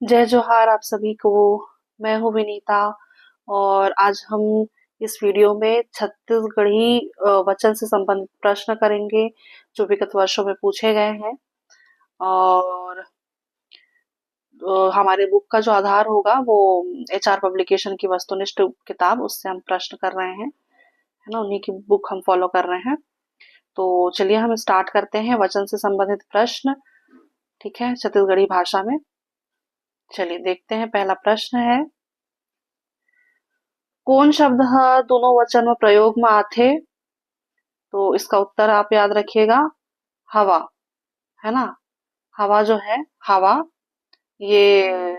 जय जोहार आप सभी को। मैं हूँ विनीता और आज हम इस वीडियो में छत्तीसगढ़ी वचन से संबंधित प्रश्न करेंगे जो विगत वर्षों में पूछे गए हैं। और हमारे बुक का जो आधार होगा वो एचआर पब्लिकेशन की वस्तुनिष्ठ किताब, उससे हम प्रश्न कर रहे हैं, है ना। उन्हीं की बुक हम फॉलो कर रहे हैं। तो चलिए हम स्टार्ट करते हैं वचन से संबंधित प्रश्न। ठीक है, छत्तीसगढ़ी भाषा में। चलिए देखते हैं, पहला प्रश्न है, कौन शब्द ह दोनों वचन में प्रयोग में आथे? तो इसका उत्तर आप याद रखिएगा, हवा, है ना। हवा जो है, हवा, ये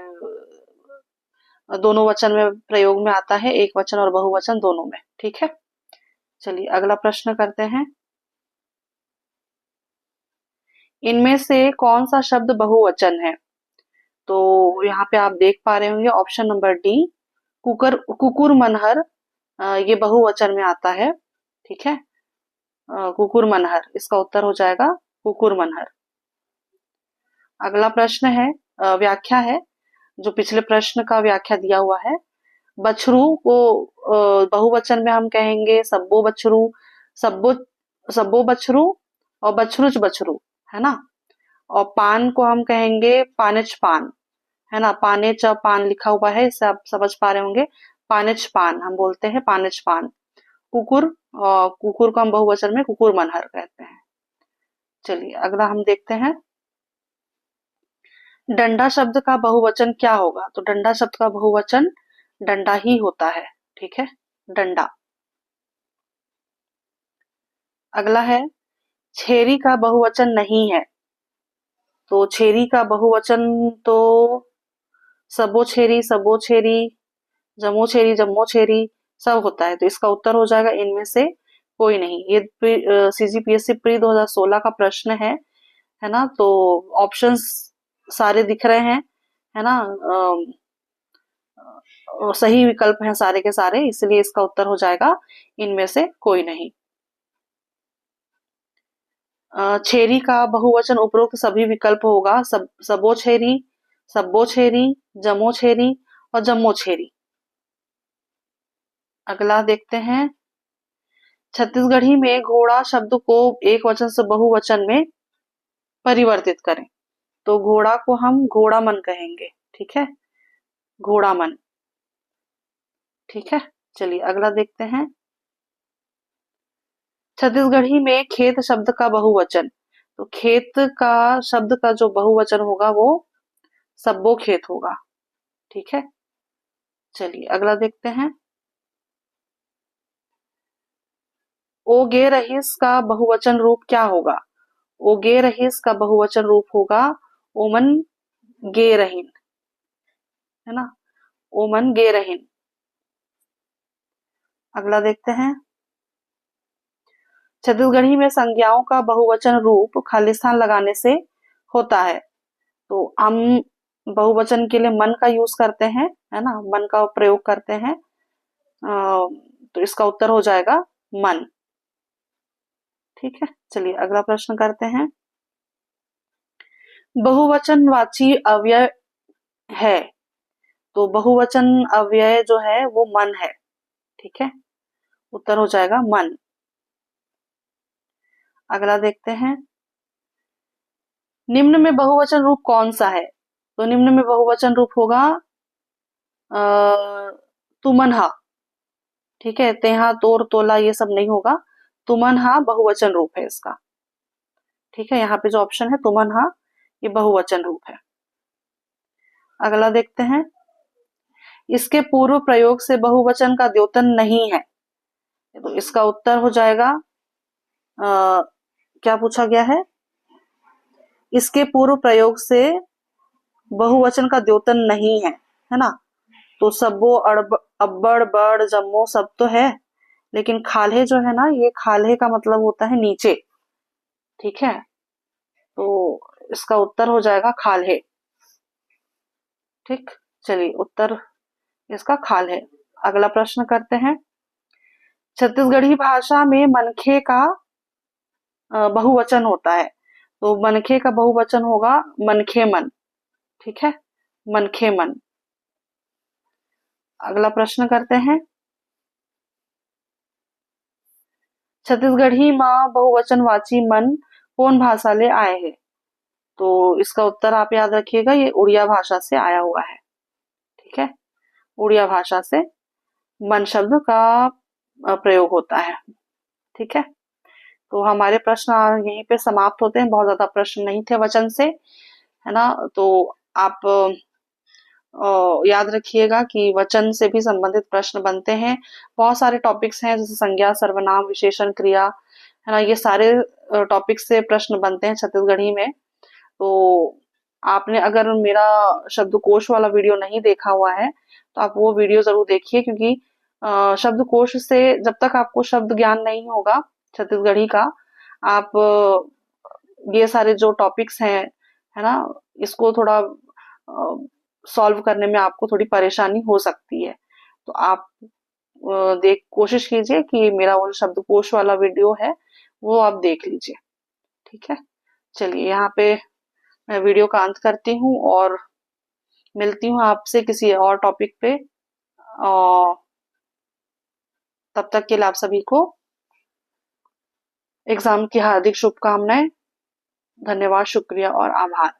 दोनों वचन में प्रयोग में आता है, एक वचन और बहुवचन दोनों में। ठीक है, चलिए अगला प्रश्न करते हैं। इनमें से कौन सा शब्द बहुवचन है? तो यहाँ पे आप देख पा रहे होंगे ऑप्शन नंबर डी, कुकुर मनहर, ये बहुवचन में आता है। ठीक है, कुकुर मनहर, इसका उत्तर हो जाएगा कुकुर मनहर। अगला प्रश्न है, व्याख्या है, जो पिछले प्रश्न का व्याख्या दिया हुआ है। बछरू को बहुवचन में हम कहेंगे सब्बो बछरू, सब्बो सब्बो बछरू, और बछरुच बछरू, है ना। और पान को हम कहेंगे पानिच पान, है ना। पानेच पान लिखा हुआ है, इससे आप समझ पा रहे होंगे, पानिच पान हम बोलते हैं, पानिच पान। कुकुर, कुकुर को हम बहुवचन में कुकुर मनहर कहते हैं। चलिए अगला हम देखते हैं, डंडा शब्द का बहुवचन क्या होगा? तो डंडा शब्द का बहुवचन डंडा ही होता है। ठीक है, डंडा। अगला है, छेरी का बहुवचन नहीं है। तो छेरी का बहुवचन तो सबो छेरी, जम्मो छेरी सब होता है। तो इसका उत्तर हो जाएगा इनमें से कोई नहीं। ये सीजीपीएससी प्री 2016 का प्रश्न है ना। तो ऑप्शंस सारे दिख रहे हैं, है ना। सही विकल्प हैं सारे के सारे, इसलिए इसका उत्तर हो जाएगा इनमें से कोई नहीं। छेरी का बहुवचन उपरोक्त सभी विकल्प होगा, सबो छेरी, सब्बो छेरी, जमो छेरी और जम्मो छेरी। अगला देखते हैं, छत्तीसगढ़ी में घोड़ा शब्द को एक वचन से बहुवचन में परिवर्तित करें। तो घोड़ा को हम घोड़ा मन कहेंगे। ठीक है, घोड़ा मन। ठीक है, चलिए अगला देखते हैं, छत्तीसगढ़ी में खेत शब्द का बहुवचन। तो खेत का शब्द का जो बहुवचन होगा वो सब्बो खेत होगा। ठीक है, चलिए अगला देखते हैं, ओगे रहीस का बहुवचन रूप क्या होगा? ओगे रहीस का बहुवचन रूप होगा ओमन गे रहीन, है ना, ओमन गे रहीन। अगला देखते हैं, छत्तीसगढ़ी में संज्ञाओं का बहुवचन रूप खालिस्तान लगाने से होता है। तो हम बहुवचन के लिए मन का यूज करते हैं, है ना, मन का प्रयोग करते हैं। तो इसका उत्तर हो जाएगा मन। ठीक है, चलिए अगला प्रश्न करते हैं, बहुवचनवाची अव्यय है। तो बहुवचन अव्यय जो है वो मन है। ठीक है, उत्तर हो जाएगा मन। अगला देखते हैं, निम्न में बहुवचन रूप कौन सा है? तो निम्न में बहुवचन रूप होगा तुमनहा। ठीक है, तेहा तोर तोला ये सब नहीं होगा, तुमनहा बहुवचन रूप है इसका। ठीक है, यहाँ पे जो ऑप्शन है तुमनहा, ये बहुवचन रूप है। अगला देखते हैं, इसके पूर्व प्रयोग से बहुवचन का द्योतन नहीं है। तो इसका उत्तर हो जाएगा, क्या पूछा गया है, इसके पूर्व प्रयोग से बहुवचन का द्योतन नहीं है ना। तो सब्बो, अब्बड़, बड़, जम्मो सब तो है, लेकिन खाल्हे जो है ना, ये खाल्हे का मतलब होता है नीचे। ठीक है, तो इसका उत्तर हो जाएगा खाल्हे। ठीक, चलिए उत्तर इसका खाल्हे। अगला प्रश्न करते हैं, छत्तीसगढ़ी भाषा में मनखे का बहुवचन होता है। तो मनखे का बहुवचन होगा मनखे मन। ठीक है, मनखे मन। अगला प्रश्न करते हैं। छत्तीसगढ़ी माँ बहुवचनवाची मन कौन भाषा ले आए हैं? तो इसका उत्तर आप याद रखिएगा, ये उड़िया भाषा से आया हुआ है। ठीक है, उड़िया भाषा से मन शब्द का प्रयोग होता है। ठीक है, तो हमारे प्रश्न यहीं पे समाप्त होते हैं। बहुत ज्यादा प्रश्न नहीं थे वचन से, है ना। तो आप याद रखिएगा कि वचन से भी संबंधित प्रश्न बनते हैं। बहुत सारे टॉपिक्स हैं, जैसे संज्ञा, सर्वनाम, विशेषण, क्रिया, है ना, ये सारे टॉपिक्स से प्रश्न बनते हैं छत्तीसगढ़ी में। तो आपने अगर मेरा शब्दकोश वाला वीडियो नहीं देखा हुआ है तो आप वो वीडियो जरूर देखिए, क्योंकि शब्दकोश से जब तक आपको शब्द ज्ञान नहीं होगा छत्तीसगढ़ी का, आप ये सारे जो टॉपिक्स हैं, है ना, इसको थोड़ा सॉल्व करने में आपको थोड़ी परेशानी हो सकती है। तो आप देख कोशिश कीजिए कि मेरा वो शब्दकोश वाला वीडियो है वो आप देख लीजिए। ठीक है, चलिए यहाँ पे मैं वीडियो का अंत करती हूँ और मिलती हूँ आपसे किसी और टॉपिक पे। और तब तक के लिए आप सभी को एग्जाम की हार्दिक शुभकामनाएं। धन्यवाद, शुक्रिया और आभार।